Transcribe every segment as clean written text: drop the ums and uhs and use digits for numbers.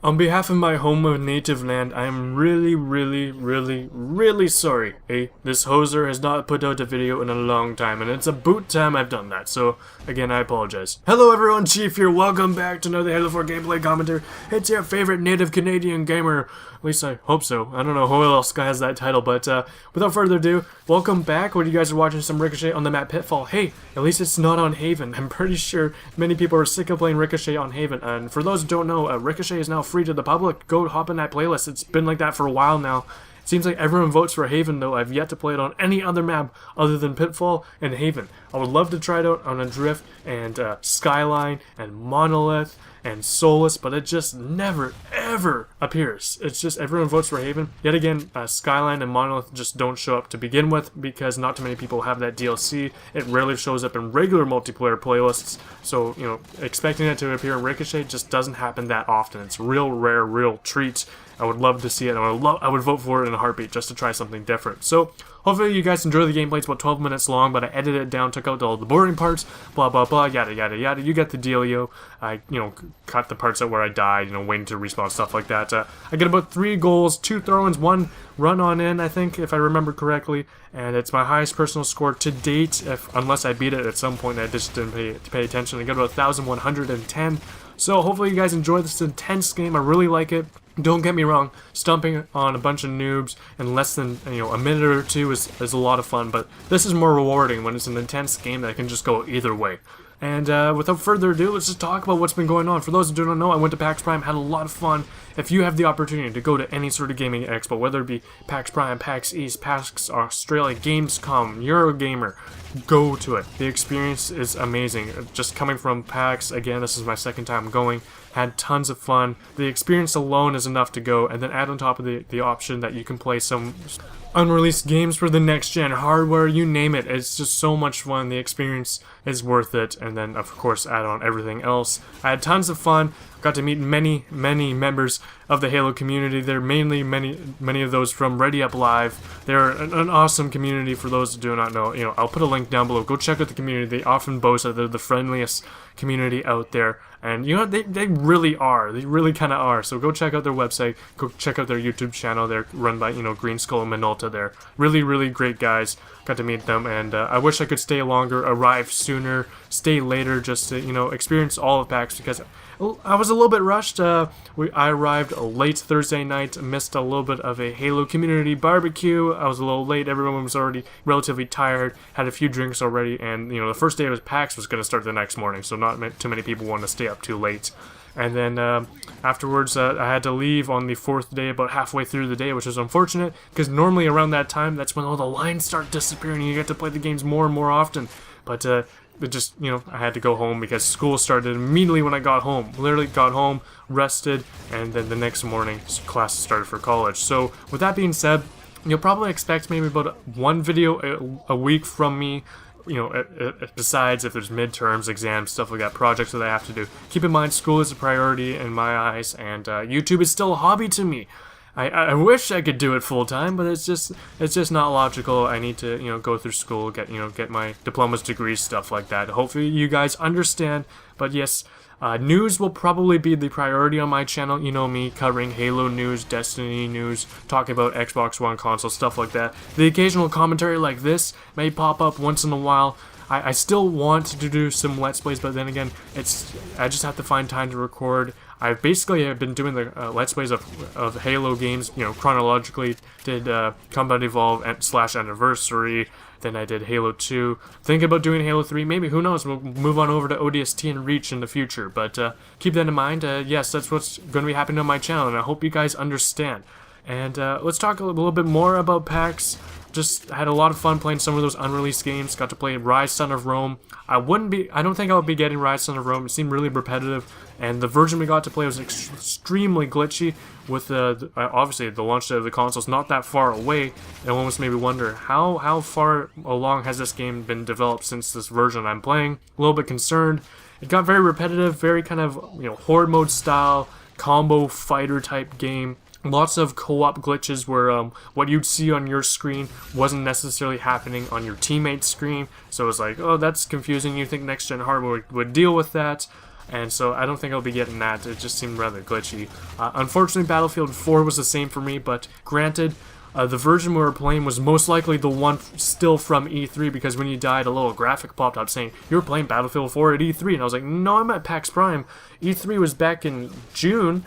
On behalf of my home of native land, I am really sorry. This hoser has not put out a video in a long time, and it's about time I've done that, so again, I apologize. Hello everyone, Chief here, welcome back to another Halo 4 gameplay commentary. It's your favorite native Canadian gamer, at least I hope so. I don't know who else has that title, but without further ado, welcome back. When you guys are watching some Ricochet on the map Pitfall, hey, at least it's not on Haven. I'm pretty sure many people are sick of playing Ricochet on Haven, and for those who don't know, Ricochet is now free to the public. Go hop in that playlist. It's been like that for a while now. It seems like everyone votes for Haven, though. I've yet to play it on any other map other than Pitfall and Haven. I would love to try it out on Adrift and Skyline and Monolith and Solus, but it just never, ever appears. It's just everyone votes for Haven. Yet again, Skyline and Monolith just don't show up to begin with because not too many people have that DLC. It rarely shows up in regular multiplayer playlists, so, you know, expecting it to appear in Ricochet just doesn't happen that often. It's real rare, real treat. I would love to see it, and I would vote for it in a heartbeat just to try something different. So, hopefully you guys enjoy the gameplay. It's about 12 minutes long, but I edited it down, took out all the boring parts, blah, blah, blah, yada, yada, yada. You get the dealio. I, cut the parts out where I died, waiting to respawn, stuff like that. I get about 3 goals, 2 throw-ins, 1 run on in, I think, if I remember correctly, and it's my highest personal score to date, unless I beat it at some point. I just didn't pay attention. I got about 1,110. So hopefully you guys enjoy this intense game. I really like it. Don't get me wrong, stomping on a bunch of noobs in less than a minute or two is a lot of fun, but this is more rewarding when it's an intense game that can just go either way. And without further ado, let's just talk about what's been going on. For those who don't know, I went to PAX Prime, had a lot of fun. If you have the opportunity to go to any sort of gaming expo, whether it be PAX Prime, PAX East, PAX Australia, Gamescom, Eurogamer, go to it. The experience is amazing. Just coming from PAX, again, this is my second time going, had tons of fun. The experience alone is enough to go, and then add on top of the option that you can play some unreleased games for the next gen hardware, you name it. It's just so much fun. The experience is worth it, and then of course add on everything else. I had tons of fun. Got to meet many members of the Halo community. They're mainly many of those from ReadyUpLive. They're an awesome community. For those who do not know, I'll put a link down below. Go check out the community. They often boast that they're the friendliest community out there, and they really are. They really kind of are. So go check out their website. Go check out their YouTube channel. They're run by Green Skull and Minolta. They're really great guys. Got to meet them, and I wish I could stay longer, arrive sooner, stay later, just to experience all of PAX, because I was a little bit rushed. I arrived late Thursday night, missed a little bit of a Halo community barbecue. I was a little late. Everyone was already relatively tired, had a few drinks already, and the first day of PAX was going to start the next morning, so not too many people wanted to stay up too late. And then afterwards, I had to leave on the 4th day, about halfway through the day, which was unfortunate, because normally around that time, that's when all the lines start disappearing and you get to play the games more and more often. But it just, I had to go home because school started immediately when I got home. Literally got home, rested, and then the next morning, classes started for college. So with that being said, you'll probably expect maybe about 1 video a week from me. Besides if there's midterms, exams, stuff like that, projects that I have to do. Keep in mind, school is a priority in my eyes, and YouTube is still a hobby to me. I wish I could do it full time, but it's just not logical. I need to go through school, get my diplomas, degrees, stuff like that. Hopefully you guys understand. But yes, news will probably be the priority on my channel. You know me, covering Halo news, Destiny news, talking about Xbox One console, stuff like that. The occasional commentary like this may pop up once in a while. I still want to do some Let's Plays, but then again, I just have to find time to record. I basically have been doing the Let's Plays of Halo games, chronologically. Did Combat Evolve / Anniversary, then I did Halo 2. Thinking about doing Halo 3, maybe, who knows, we'll move on over to ODST and Reach in the future, but keep that in mind. Yes, that's what's going to be happening on my channel, and I hope you guys understand. And let's talk a little bit more about PAX. Just had a lot of fun playing some of those unreleased games. Got to play Ryse Son of Rome. I don't think I would be getting Ryse Son of Rome. It seemed really repetitive, and the version we got to play was extremely glitchy. With obviously the launch date of the console's not that far away. It almost made me wonder how far along has this game been developed since this version I'm playing. A little bit concerned. It got very repetitive, very kind of horde mode style, combo fighter type game. Lots of co-op glitches where what you'd see on your screen wasn't necessarily happening on your teammate's screen. So it was like, oh, that's confusing. You think next-gen hardware would deal with that. and so I don't think I'll be getting that. It just seemed rather glitchy. Unfortunately, Battlefield 4 was the same for me, but granted, the version we were playing was most likely the one still from E3, because when you died, a little graphic popped up saying, you were playing Battlefield 4 at E3, and I was like, no, I'm at PAX Prime. E3 was back in June.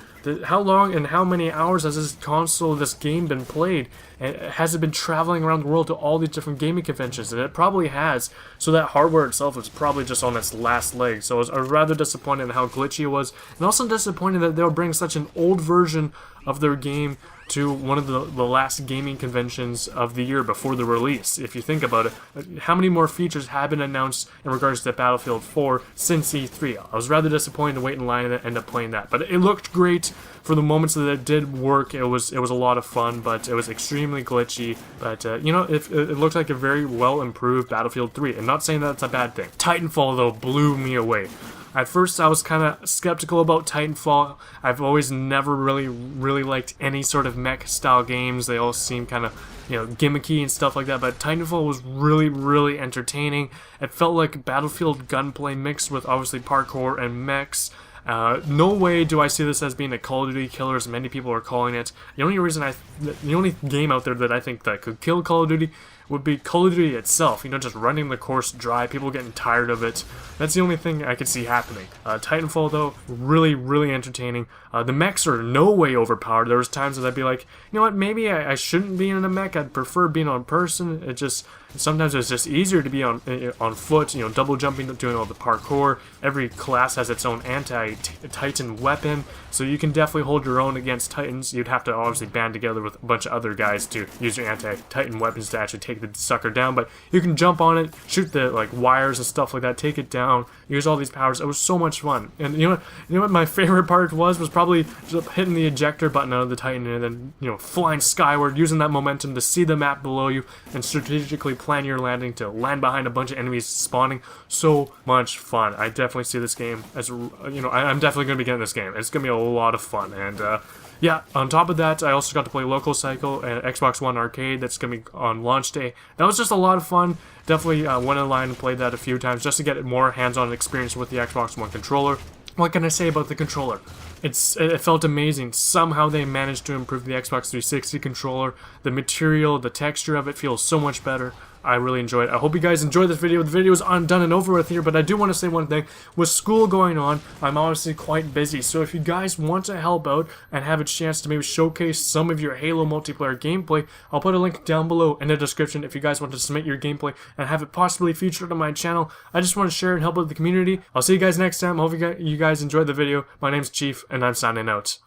How long and how many hours has this console, this game been played? And has it been traveling around the world to all these different gaming conventions? And it probably has. So that hardware itself was probably just on its last leg. So I was rather disappointed in how glitchy it was, and also disappointed that they'll bring such an old version of their game to one of the last gaming conventions of the year before the release. If you think about it, how many more features have been announced in regards to Battlefield 4 since E3? I was rather disappointed to wait in line and end up playing that, but it looked great for the moments that it did work. It was a lot of fun, but it was extremely glitchy. But you know, it looked like a very well improved Battlefield 3. I'm not saying that's a bad thing. Titanfall though blew me away. At first, I was kind of skeptical about Titanfall. I've always never really liked any sort of mech-style games. They all seem kind of, you know, gimmicky and stuff like that. But Titanfall was really entertaining. It felt like Battlefield gunplay mixed with obviously parkour and mechs. No way do I see this as being a Call of Duty killer, as many people are calling it. The only game out there that I think that could kill Call of Duty would be Call of Duty itself. You know, just running the course dry, people getting tired of it. That's the only thing I could see happening. Titanfall, though, really entertaining. The mechs are no way overpowered. There was times that I'd be like, you know what, maybe I shouldn't be in a mech. I'd prefer being on person. Sometimes it's just easier to be on foot, you know, double jumping, doing all the parkour. Every class has its own anti-Titan weapon, so you can definitely hold your own against Titans. You'd have to obviously band together with a bunch of other guys to use your anti-Titan weapons to actually take the sucker down, but you can jump on it, shoot the like wires and stuff like that, take it down, use all these powers. It was so much fun. And you know what my favorite part was probably just hitting the ejector button out of the Titan and then, you know, flying skyward, using that momentum to see the map below you and strategically plan your landing to land behind a bunch of enemies spawning. So much fun. I definitely see this game as, you know, I'm definitely going to be getting this game. It's going to be a lot of fun. And yeah, on top of that, I also got to play Local Cycle and Xbox One Arcade. That's going to be on launch day. That was just a lot of fun. Definitely went in line and played that a few times just to get more hands-on experience with the Xbox One controller. What can I say about the controller? It felt amazing. Somehow they managed to improve the Xbox 360 controller. The material, the texture of it feels so much better. I really enjoyed it. I hope you guys enjoyed this video. The video is done and over with here, but I do want to say one thing. With school going on, I'm honestly quite busy, so if you guys want to help out and have a chance to maybe showcase some of your Halo multiplayer gameplay, I'll put a link down below in the description if you guys want to submit your gameplay and have it possibly featured on my channel. I just want to share and help out the community. I'll see you guys next time. I hope you guys enjoyed the video. My name's Chief, and I'm signing out.